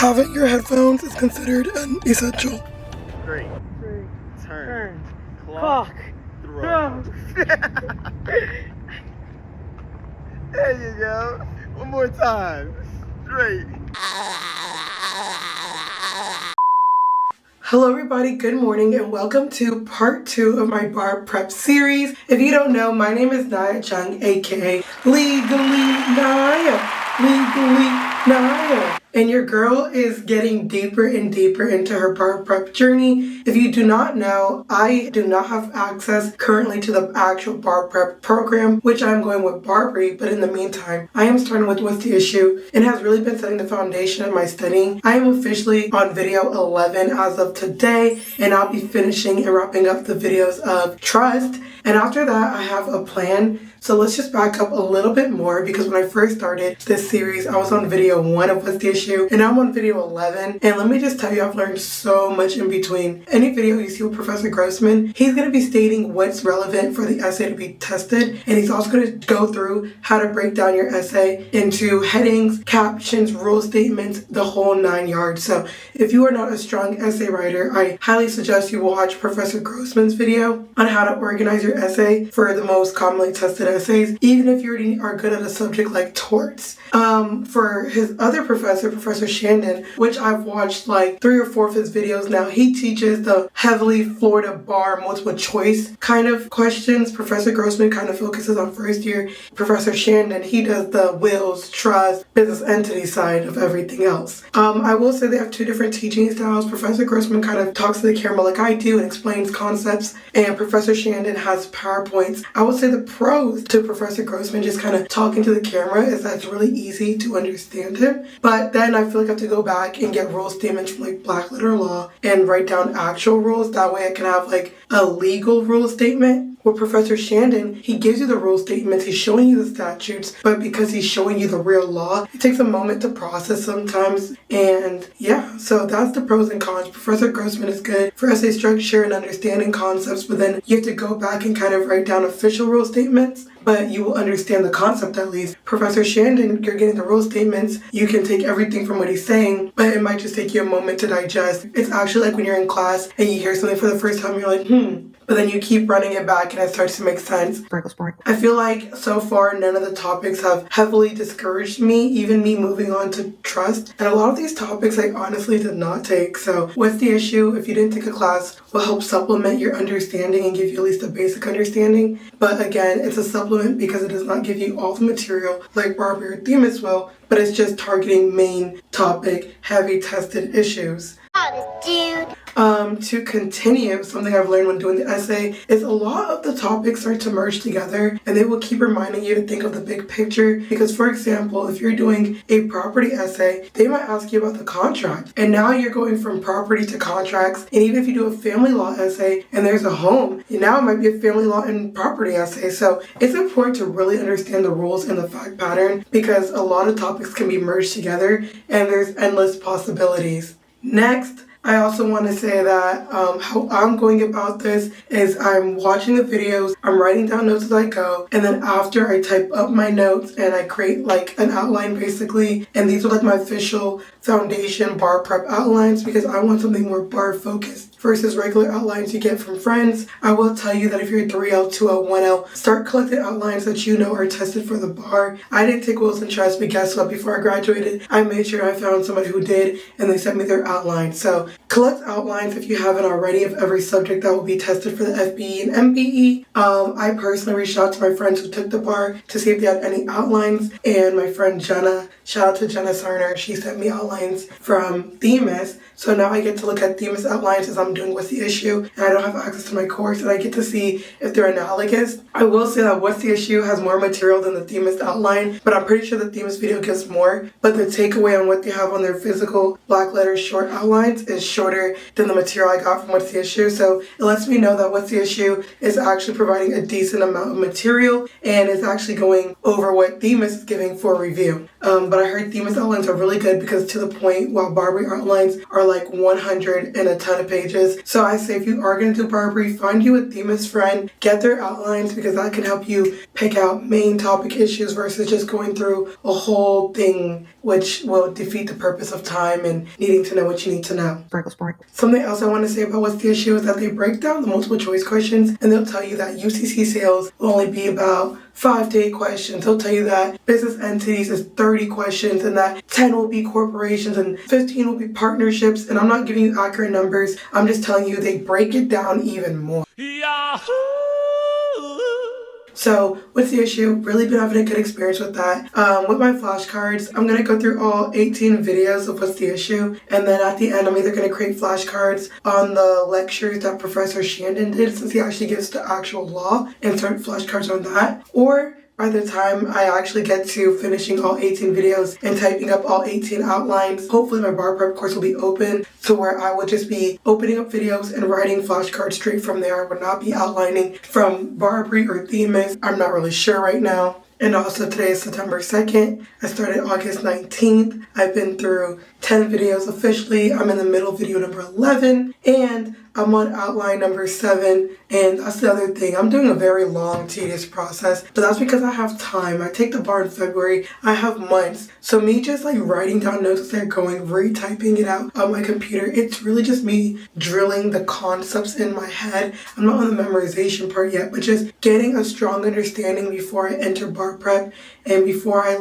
Having your headphones is considered an essential. Straight. Turn. Clock. Throw. There you go. One more time. Straight. Hello everybody, good morning and welcome to part 2 of my bar prep series. If you don't know, my name is Nia Chung, aka Legally Nia. And your girl is getting deeper and deeper into her bar prep journey. If you do not know, I do not have access currently to the actual bar prep program, which I'm going with Barbary, but in the meantime, I am starting with What's the Issue and has really been setting the foundation of my studying. I am officially on video 11 as of today, and I'll be finishing and wrapping up the videos of Trust. And after that, I have a plan. So let's just back up a little bit more, because when I first started this series, I was on video 1 of What's the Issue, and I'm on video 11. And let me just tell you, I've learned so much in between. Any video you see with Professor Grossman, he's going to be stating what's relevant for the essay to be tested, and he's also going to go through how to break down your essay into headings, captions, rule statements, the whole 9 yards. So if you are not a strong essay writer, I highly suggest you watch Professor Grossman's video on how to organize your essay for the most commonly tested essays, even if you already are good at a subject like torts. For his other professor, Professor Shandon, which I've watched like 3 or 4 of his videos now, he teaches the heavily Florida bar multiple choice kind of questions. Professor Grossman kind of focuses on first year. Professor Shandon, he does the wills, trust, business entity side of everything else. I will say they have 2 different teaching styles. Professor Grossman kind of talks to the camera like I do and explains concepts, and Professor Shandon has PowerPoints. I would say the pros to Professor Grossman just kind of talking to the camera is that it's really easy to understand him. But then I feel like I have to go back and get rule statements from like black letter law and write down actual rules. That way I can have like a legal rule statement. With Professor Shandon, he gives you the rule statements, he's showing you the statutes, but because he's showing you the real law, it takes a moment to process sometimes. And yeah, so that's the pros and cons. Professor Grossman is good for essay structure and understanding concepts, but then you have to go back and kind of write down official rule statements, but you will understand the concept at least. Professor Shandon, you're getting the rule statements, you can take everything from what he's saying, but it might just take you a moment to digest. It's actually like when you're in class and you hear something for the first time, you're like, but then you keep running it back and it starts to make sense. I feel like so far none of the topics have heavily discouraged me, even me moving on to trust. And a lot of these topics I honestly did not take. So What's the Issue, if you didn't take a class, will help supplement your understanding and give you at least a basic understanding. But again, it's a supplement because it does not give you all the material like Barbary or Themis will, but it's just targeting main topic, heavy tested issues. To continue, something I've learned when doing the essay is a lot of the topics start to merge together, and they will keep reminding you to think of the big picture. Because for example, if you're doing a property essay, they might ask you about the contract, and now you're going from property to contracts. And even if you do a family law essay and there's a home, now it might be a family law and property essay. So it's important to really understand the rules and the fact pattern, because a lot of topics can be merged together and there's endless possibilities. Next, I also want to say that how I'm going about this is I'm watching the videos, I'm writing down notes as I go, and then after I type up my notes and I create like an outline basically, and these are like my official foundation bar prep outlines, because I want something more bar focused versus regular outlines you get from friends. I will tell you that if you're 3L, 2L, 1L, start collecting outlines that you know are tested for the bar. I didn't take Wills and Trust, but guess what? Before I graduated, I made sure I found somebody who did, and they sent me their outline. So collect outlines if you haven't already of every subject that will be tested for the FBE and MBE. I personally reached out to my friends who took the bar to see if they had any outlines, and my friend Jenna, shout out to Jenna Sarner, she sent me outlines from Themis. So now I get to look at Themis outlines as I'm doing What's the Issue, and I don't have access to my course, and I get to see if they're analogous. I will say that What's the Issue has more material than the Themis outline, but I'm pretty sure the Themis video gives more. But the takeaway on what they have on their physical black letter short outlines is shorter than the material I got from What's the Issue. So it lets me know that What's the Issue is actually providing a decent amount of material and is actually going over what Themis is giving for review. But I heard Themis outlines are really good because to the point, while Barbary outlines are like 100 and a ton of pages. So I say if you are going to do Barbary, find you a Themis friend, get their outlines because that can help you pick out main topic issues versus just going through a whole thing, which will defeat the purpose of time and needing to know what you need to know. Something else I want to say about What's the Issue is that they break down the multiple choice questions and they'll tell you that UCC sales will only be about 5 to 8 questions. They'll tell you that business entities is 30 questions and that 10 will be corporations and 15 will be partnerships. And I'm not giving you accurate numbers. I'm just telling you they break it down even more. Yahoo! So What's the Issue? Really been having a good experience with that. With my flashcards, I'm going to go through all 18 videos of What's the Issue. And then at the end, I'm either going to create flashcards on the lectures that Professor Shandon did, since he actually gives the actual law, and start flashcards on that. Or by the time I actually get to finishing all 18 videos and typing up all 18 outlines, hopefully my bar prep course will be open to where I will just be opening up videos and writing flashcards straight from there. I will not be outlining from Barbary or Themis. I'm not really sure right now. And also today is September 2nd. I started August 19th. I've been through 10 videos officially. I'm in the middle video number 11 and I'm on outline number 7. And that's the other thing. I'm doing a very long, tedious process, but that's because I have time. I take the bar in February. I have months. So me just like writing down notes as they're going, retyping it out on my computer, it's really just me drilling the concepts in my head. I'm not on the memorization part yet, but just getting a strong understanding before I enter bar prep and before I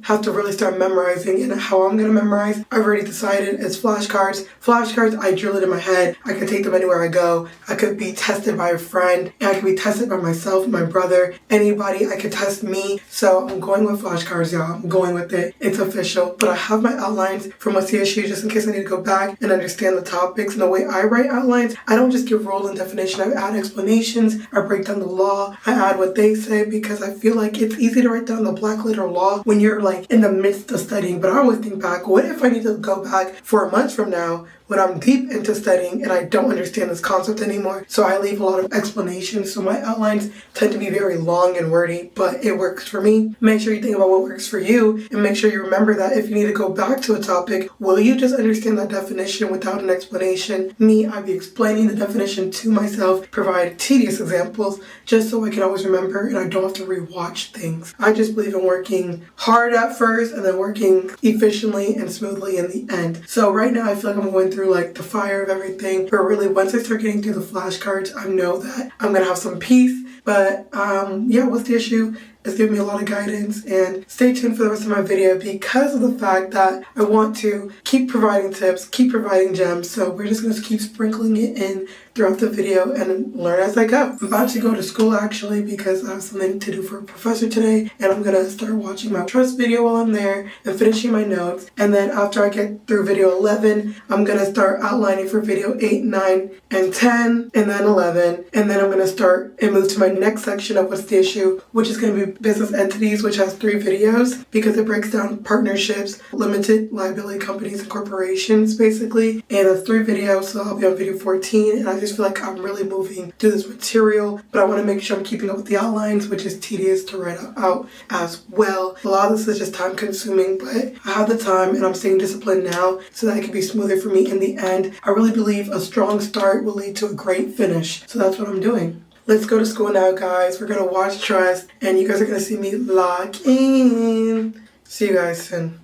have to really start memorizing. And how I'm going to memorize, I've already decided it's flashcards. Flashcards, I drill it in my head. I can take them anywhere I go. I could be tested by a friend, and I could be tested by myself, my brother, anybody. I could test me. So I'm going with flashcards, y'all. I'm going with it. It's official. But I have my outlines from What's the Issue just in case I need to go back and understand the topics. And the way I write outlines, I don't just give rule and definition. I add explanations. I break down the law. I add what they say because I feel like it's easy to write down the black letter law when you're like in the midst of studying. But I always think back, what if I need to go back 4 months from now when I'm deep into studying and I don't understand this concept anymore? So I leave a lot of explanations. So my outlines tend to be very long and wordy, but it works for me. Make sure you think about what works for you and make sure you remember that if you need to go back to a topic, will you just understand that definition without an explanation? Me, I'd be explaining the definition to myself, provide tedious examples just so I can always remember and I don't have to rewatch things. I just believe in working hard at first and then working efficiently and smoothly in the end. So right now I feel like I'm going through like the fire of everything, but really once I start getting through the flashcards, I know that I'm gonna have some peace. But What's the Issue? It's giving me a lot of guidance, and stay tuned for the rest of my video because of the fact that I want to keep providing tips, keep providing gems. So we're just going to keep sprinkling it in throughout the video and learn as I go. I'm about to go to school actually because I have something to do for a professor today, and I'm going to start watching my trust video while I'm there and finishing my notes. And then after I get through video 11, I'm going to start outlining for video 8, 9, and 10, and then 11. And then I'm going to start and move to my next section of What's the Issue, which is going to be business entities, which has 3 videos because it breaks down partnerships, limited liability companies, and corporations basically. And that's 3 videos, so I'll be on video 14. And I just feel like I'm really moving through this material, but I want to make sure I'm keeping up with the outlines, which is tedious to write out as well. A lot of this is just time consuming, but I have the time and I'm staying disciplined now so that it can be smoother for me in the end. I really believe a strong start will lead to a great finish. So that's what I'm doing. Let's go to school now, guys. We're going to watch Trust, and you guys are going to see me log in. See you guys soon.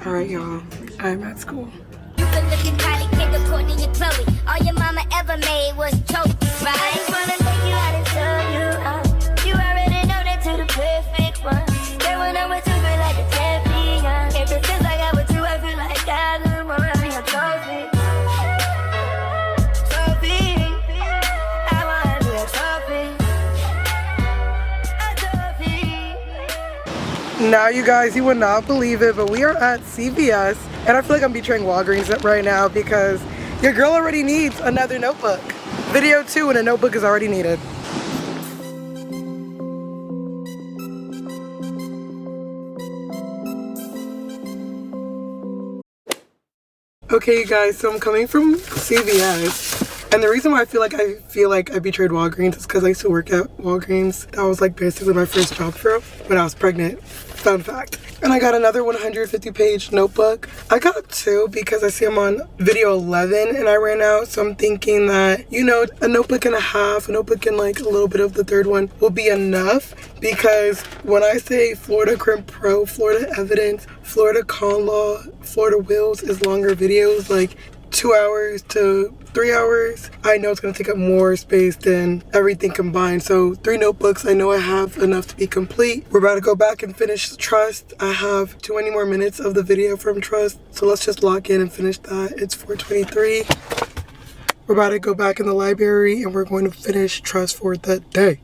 All right, y'all. I'm at school. You been looking kinda kid to Courtney and Chloe. All your mama ever made was trophies, right? I just wanna take you out and show you out. You already know that to the perfect one. There will know what you feel like a champion. Ever since I got with you, I feel like I don't wanna be a trophy. Now you guys, you would not believe it, but we are at CVS, and I feel like I'm betraying Walgreens right now because your girl already needs another notebook. Video 2 and a notebook is already needed. Okay, you guys, so I'm coming from CVS, And the reason why I feel like I betrayed Walgreens is because I used to work at Walgreens. That was like basically my first job for real when I was pregnant. Fun fact. And I got another 150-page notebook. I got 2 because I see I'm on video 11 and I ran out. So I'm thinking that, you know, a notebook and a half, a notebook and like a little bit of the third one will be enough. Because when I say Florida Crim Pro, Florida Evidence, Florida Con Law, Florida Wills is longer videos, like 2 hours to 3 hours, I know it's going to take up more space than everything combined. So 3 notebooks, I know I have enough to be complete. We're about to go back and finish Trust. I have 20 more minutes of the video from Trust, so let's just lock in and finish that. It's 4:23. We're about to go back in the library and we're going to finish Trust for the day.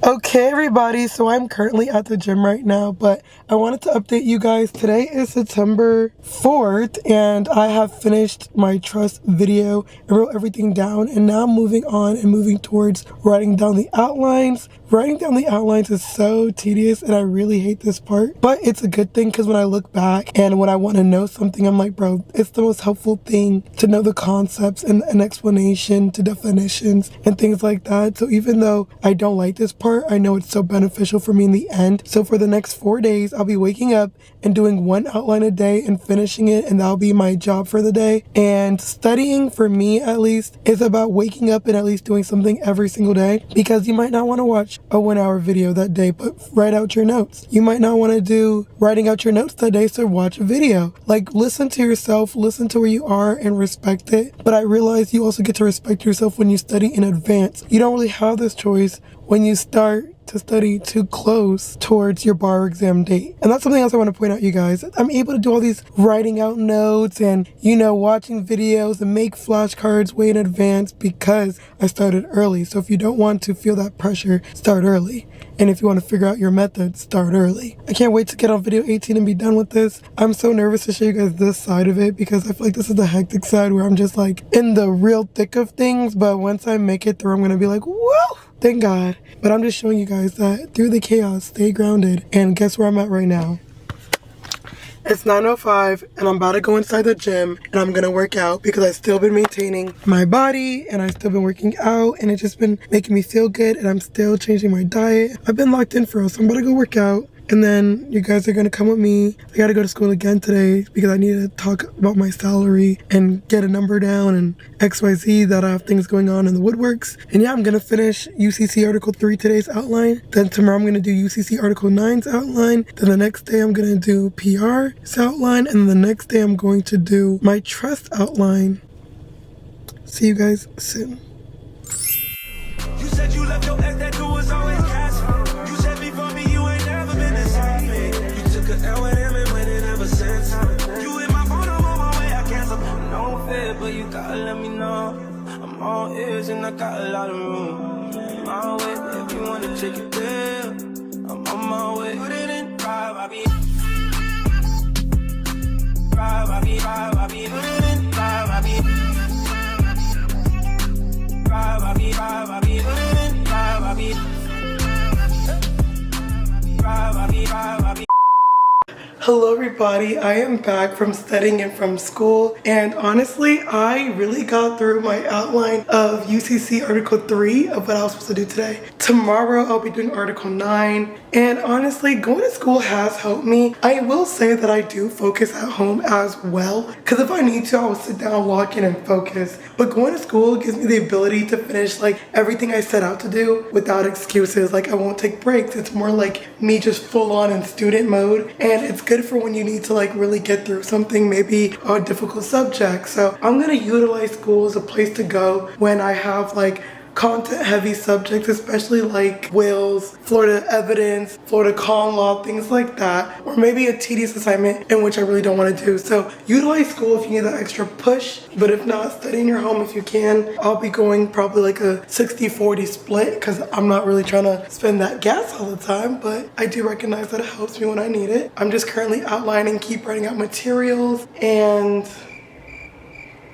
Okay everybody, so I'm currently at the gym right now, but I wanted to update you guys. Today is September 4th and I have finished my Trust video and wrote everything down, and now I'm moving on and moving towards writing down the outlines. Writing down the outlines is so tedious and I really hate this part, but it's a good thing because when I look back and when I want to know something, I'm like, bro, it's the most helpful thing to know the concepts and an explanation to definitions and things like that. So even though I don't like this part, I know it's so beneficial for me in the end. So for the next 4 days, I'll be waking up and doing 1 outline a day and finishing it, and that'll be my job for the day. And studying, for me at least, is about waking up and at least doing something every single day, because you might not want to watch a 1-hour video that day, but write out your notes. You might not want to do writing out your notes that day, so watch a video. Like, listen to yourself, listen to where you are and respect it. But I realize you also get to respect yourself when you study in advance. You don't really have this choice when you start to study too close towards your bar exam date. And that's something else I want to point out, you guys. I'm able to do all these writing out notes and, you know, watching videos and make flashcards way in advance because I started early. So if you don't want to feel that pressure, start early. And if you want to figure out your method, start early. I can't wait to get on video 18 and be done with this. I'm so nervous to show you guys this side of it because I feel like this is the hectic side where I'm just like in the real thick of things. But once I make it through, I'm going to be like, whoa! Thank God. But I'm just showing you guys that through the chaos, stay grounded. And guess where I'm at right now? It's 9:05 and I'm about to go inside the gym and I'm gonna work out because I've still been maintaining my body and I've still been working out and it's just been making me feel good, and I'm still changing my diet. I've been locked in for us, so I'm about to go work out. And then you guys are gonna come with me. I gotta go to school again today because I need to talk about my salary and get a number down and XYZ, that I have things going on in the woodworks. And yeah, I'm gonna finish UCC Article 3 today's outline. Then tomorrow I'm gonna do UCC Article 9's outline. Then the next day I'm gonna do PR's outline. And the next day I'm going to do my Trust outline. See you guys soon. You said you left your ex, that dude was always gas. You said before me you ain't never been the same. You took a L with him and went in ever since. You hit my phone, I'm on my way, I can't support no fear, but you gotta let me know. I'm all ears and I got a lot of room. My way, if you wanna take it there, I'm on my way. Put it in drive, I be drive, I be drive, I be put it in drive, I be drive, I be drive, I be put it in drive, I be drive, I be drive, I be. Hello everybody, I am back from studying and from school, and honestly I really got through my outline of UCC Article 3 of what I was supposed to do today. Tomorrow I'll be doing Article 9, and honestly going to school has helped me. I will say that I do focus at home as well, because if I need to I will sit down, lock in and focus. But going to school gives me the ability to finish like everything I set out to do without excuses. Like I won't take breaks. It's more like me just full on in student mode, and it's good for when you need to like really get through something, maybe a difficult subject. So I'm gonna utilize school as a place to go when I have like content heavy subjects, especially like wills, Florida evidence, Florida con law, things like that, or maybe a tedious assignment in which I really don't want to do. So utilize school if you need that extra push, but if not, study in your home if you can. I'll be going probably like a 60-40 split because I'm not really trying to spend that gas all the time, but I do recognize that it helps me when I need it. I'm just currently outlining, keep writing out materials, and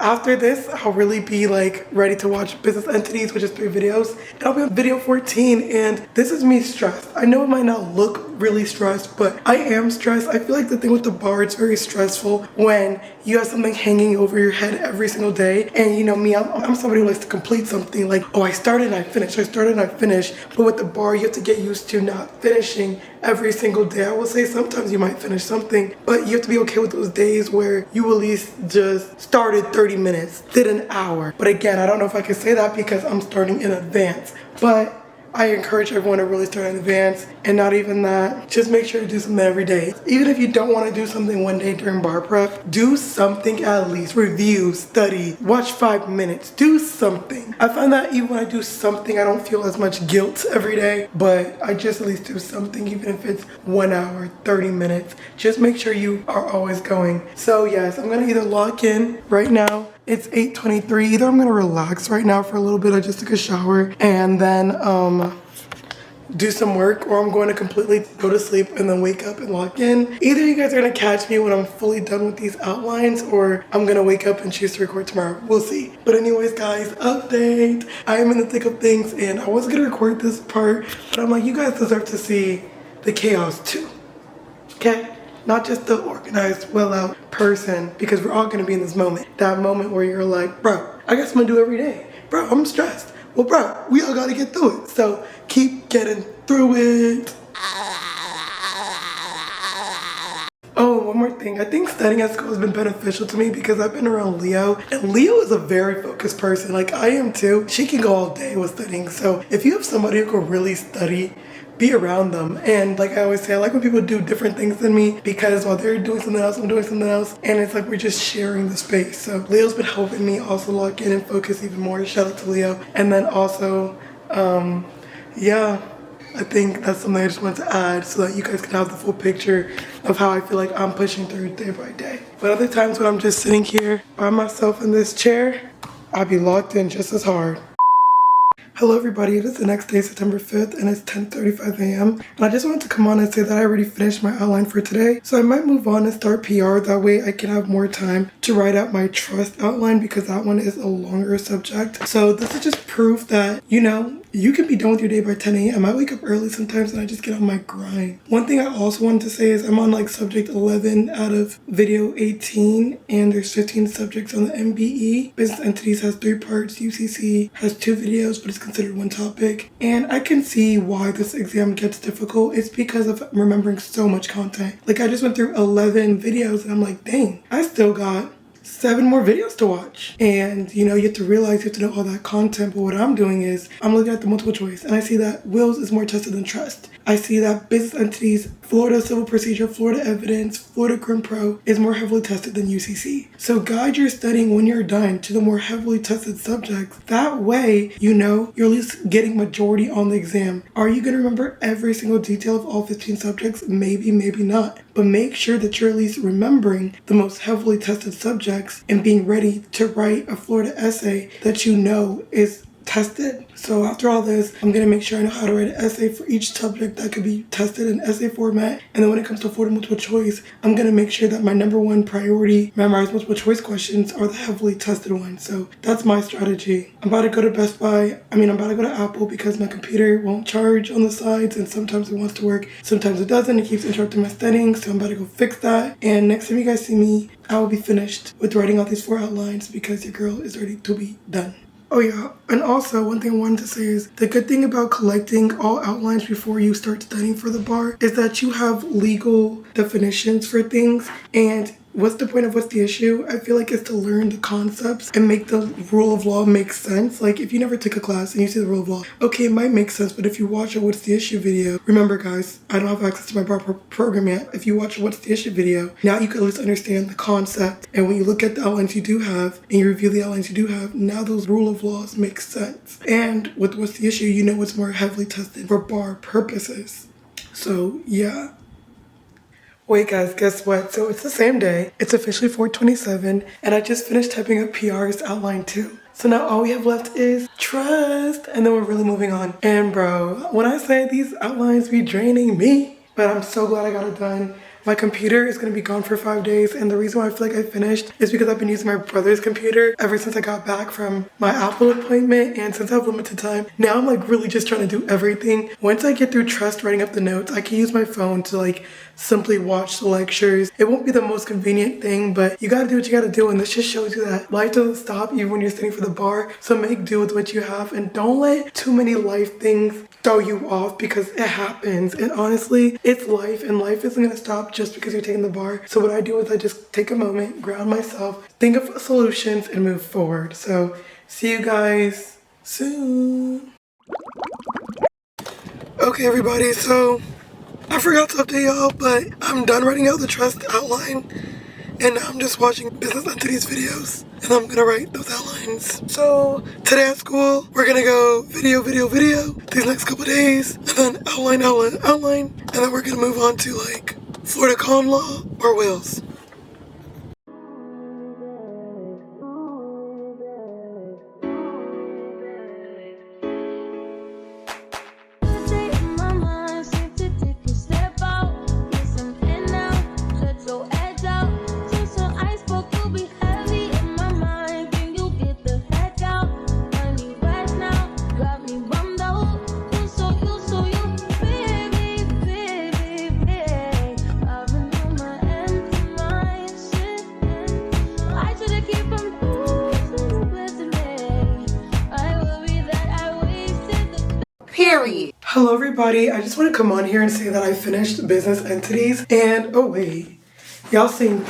after this, I'll really be like ready to watch Business Entities, which is 3 videos. And I'll be on video 14, and this is me stressed. I know it might not look really stressed, but I am stressed. I feel like the thing with the bar, it's very stressful when you have something hanging over your head every single day. And you know me, I'm somebody who likes to complete something like, oh, I started and I finished, I started and I finished. But with the bar, you have to get used to not finishing every single day. I will say sometimes you might finish something, but you have to be okay with those days where you at least just started 30 minutes, did an hour. But again, I don't know if I can say that because I'm starting in advance. But I encourage everyone to really start in advance, and not even that, just make sure to do something every day. Even if you don't want to do something one day during bar prep, do something at least. Review, study, watch 5 minutes, do something. I find that even when I do something, I don't feel as much guilt every day, but I just at least do something, even if it's 1 hour, 30 minutes. Just make sure you are always going. So yes, I'm gonna either lock in right now. It's 8:23. Either I'm gonna relax right now for a little bit. I just took a shower and then do some work, or I'm going to completely go to sleep and then wake up and lock in. Either you guys are gonna catch me when I'm fully done with these outlines, or I'm gonna wake up and choose to record tomorrow. We'll see. But anyways, guys, update. I am in the thick of things, and I was gonna record this part, but I'm like, you guys deserve to see the chaos too. Okay? Not just the organized, well-out person, because we're all gonna be in this moment. That moment where you're like, bro, I guess I'm gonna do every day. Bro, I'm stressed. Well, bro, we all gotta get through it. So keep getting through it. Oh, one more thing. I think studying at school has been beneficial to me because I've been around Leo, and Leo is a very focused person. Like I am too. She can go all day with studying. So if you have somebody who can really study, be around them. And like I always say, I like when people do different things than me, because while they're doing something else, I'm doing something else, and it's like we're just sharing the space. So Leo's been helping me also lock in and focus even more. Shout out to Leo. And then also, yeah, I think that's something I just want to add so that you guys can have the full picture of how I feel like I'm pushing through day by day. But other times when I'm just sitting here by myself in this chair, I'll be locked in just as hard. Hello everybody, it is the next day, September 5th, and it's 10:35 a.m. And I just wanted to come on and say that I already finished my outline for today. So I might move on and start PR, that way I can have more time to write out my trust outline, because that one is a longer subject. So this is just proof that, you know, you can be done with your day by 10 a.m. I wake up early sometimes and I just get on my grind. One thing I also wanted to say is I'm on like subject 11 out of video 18, and there's 15 subjects on the MBE. Business Entities has 3 parts, UCC has 2 videos, but it's considered one topic. And I can see why this exam gets difficult. It's because of remembering so much content. Like I just went through 11 videos and I'm like, dang, I still got 7 more videos to watch. And you know, you have to realize you have to know all that content. But what I'm doing is I'm looking at the multiple choice, and I see that wills is more tested than trust. I see that Business Entities, Florida Civil Procedure, Florida Evidence, Florida Crim Pro is more heavily tested than UCC. So guide your studying when you're done to the more heavily tested subjects. That way, you know, you're at least getting majority on the exam. Are you going to remember every single detail of all 15 subjects? Maybe, maybe not. But make sure that you're at least remembering the most heavily tested subjects and being ready to write a Florida essay that you know is tested. So after all this, I'm going to make sure I know how to write an essay for each subject that could be tested in essay format. And then when it comes to Florida multiple choice, I'm going to make sure that my #1 priority memorized multiple choice questions are the heavily tested ones. So that's my strategy. I'm about to go to I'm about to go to Apple because my computer won't charge on the sides, and sometimes it wants to work, sometimes it doesn't. It keeps interrupting my studying, so I'm about to go fix that. And next time you guys see me, I will be finished with writing out these 4 outlines because your girl is ready to be done. Oh yeah, and also one thing I wanted to say is the good thing about collecting all outlines before you start studying for the bar is that you have legal definitions for things, and what's the point of What's the Issue? I feel like it's to learn the concepts and make the rule of law make sense. Like if you never took a class and you see the rule of law, okay, it might make sense, but if you watch a What's the Issue video, remember guys, I don't have access to my bar program yet. If you watch a What's the Issue video, now you can at least understand the concept. And when you look at the outlines you do have and you review the outlines you do have, now those rule of laws make sense. And with What's the Issue, you know it's more heavily tested for bar purposes. So yeah. Wait guys, guess what? So it's the same day. It's officially 4/27 and I just finished typing up PR's outline 2. So now all we have left is trust and then we're really moving on. And bro, when I say these outlines be draining me, but I'm so glad I got it done. My computer is going to be gone for 5 days, and the reason why I feel like I finished is because I've been using my brother's computer ever since I got back from my Apple appointment, and since I have limited time, now I'm like really just trying to do everything. Once I get through trust writing up the notes, I can use my phone to like simply watch the lectures. It won't be the most convenient thing, but you gotta do what you gotta do, and this just shows you that life doesn't stop even when you're studying for the bar, so make do with what you have, and don't let too many life things throw you off because it happens. And honestly, it's life, and life isn't gonna stop just because you're taking the bar. So what I do is I just take a moment, ground myself, think of solutions, and move forward. So see you guys soon. Okay everybody, so I forgot to update y'all, but I'm done writing out the trust outline, and now I'm just watching business entities videos, and I'm gonna write those outlines. So today at school, we're gonna go video these next couple days, and then outline, and then we're gonna move on to like Florida common law or wills. Period. Hello everybody, I just want to come on here and say that I finished business entities, and oh wait, y'all seen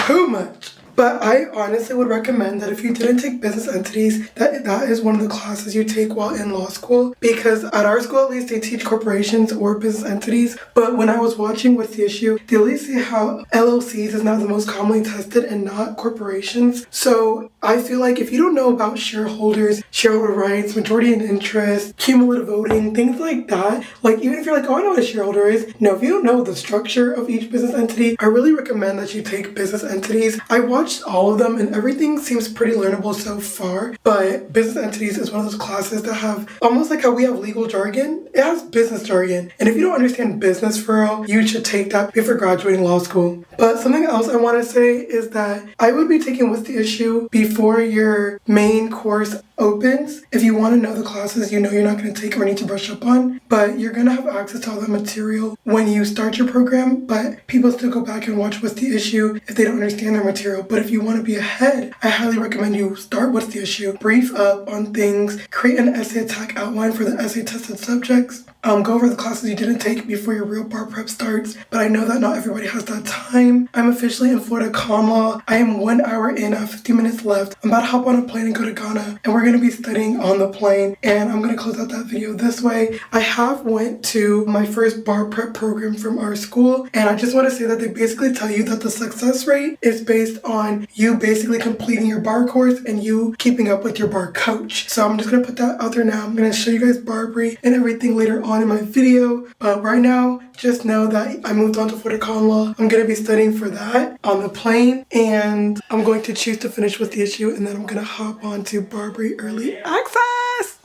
too much. But I honestly would recommend that if you didn't take business entities, that is one of the classes you take while in law school. Because at our school, at least, they teach corporations or business entities. But when I was watching What's the Issue, they at least see how LLCs is now the most commonly tested and not corporations. So I feel like if you don't know about shareholders, shareholder rights, majority in interest, cumulative voting, things like that, like even if you're like, oh, I know what a shareholder is. No, if you don't know the structure of each business entity, I really recommend that you take business entities. I watched all of them and everything seems pretty learnable so far, but business entities is one of those classes that have almost like how we have legal jargon, it has business jargon, and if you don't understand business for real, you should take that before graduating law school. But something else I want to say is that I would be taking What's the Issue before your main course opens if you want to know the classes you know you're not going to take or need to brush up on, but you're going to have access to all that material when you start your program. But people still go back and watch What's the Issue if they don't understand their material. But if you want to be ahead, I highly recommend you start What's the Issue, brief up on things, create an essay attack outline for the essay tested subjects, go over the classes you didn't take before your real bar prep starts. But I know that not everybody has that time. I'm officially in Florida common law. I am 1 hour in, I have 50 minutes left. I'm about to hop on a plane and go to Ghana, and we're going to be studying on the plane, and I'm going to close out that video this way. I have went to my first bar prep program from our school, and I just want to say that they basically tell you that the success rate is based on you basically completing your bar course and you keeping up with your bar coach. So I'm just going to put that out there now. I'm going to show you guys Barbary and everything later on in my video, but right now just know that I moved on to Florida common law. I'm going to be studying for that on the plane, and I'm going to choose to finish What's the Issue, and then I'm going to hop on to Barbary early access.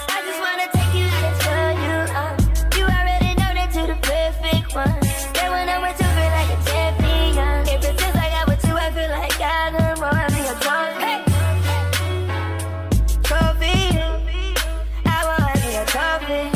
I just wanna take you and show you up. You already know that you're the perfect one. Then when I'm with you, feel like a champion. Ever since I got with you, I feel like I don't want me a trophy. Trophy. I want me a trophy.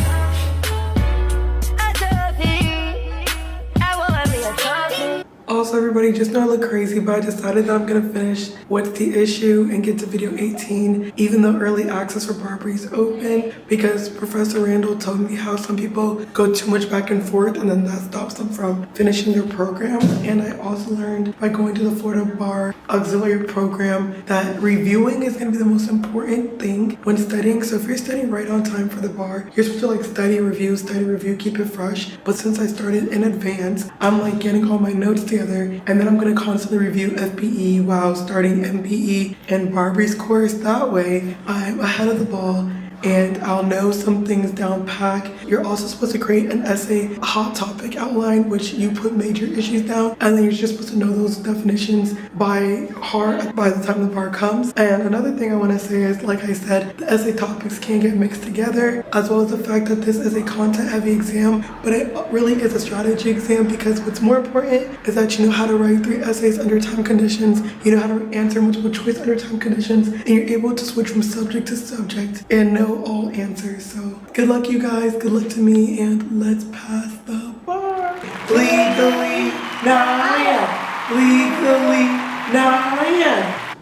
Also, everybody, just know I look crazy, but I decided that I'm gonna finish What's the Issue and get to video 18, even though early access for Barbary is open, because Professor Randall told me how some people go too much back and forth and then that stops them from finishing their program. And I also learned by going to the Florida Bar Auxiliary Program that reviewing is gonna be the most important thing when studying. So if you're studying right on time for the bar, you're supposed to like study, review, keep it fresh. But since I started in advance, I'm like getting all my notes together, and then I'm gonna constantly review FBE while starting MPE and Barbary's course. That way, I'm ahead of the ball and I'll know some things down pack. You're also supposed to create an essay, a hot topic outline, which you put major issues down, and then you're just supposed to know those definitions by heart by the time the bar comes. And another thing I want to say is, like I said, the essay topics can get mixed together, as well as the fact that this is a content-heavy exam, but it really is a strategy exam, because what's more important is that you know how to write 3 essays under time conditions, you know how to answer multiple choice under time conditions, and you're able to switch from subject to subject and know all answers. So good luck, you guys, good luck to me, and let's pass the bar. Legally, Naya. Legally, Naya.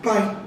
Bye.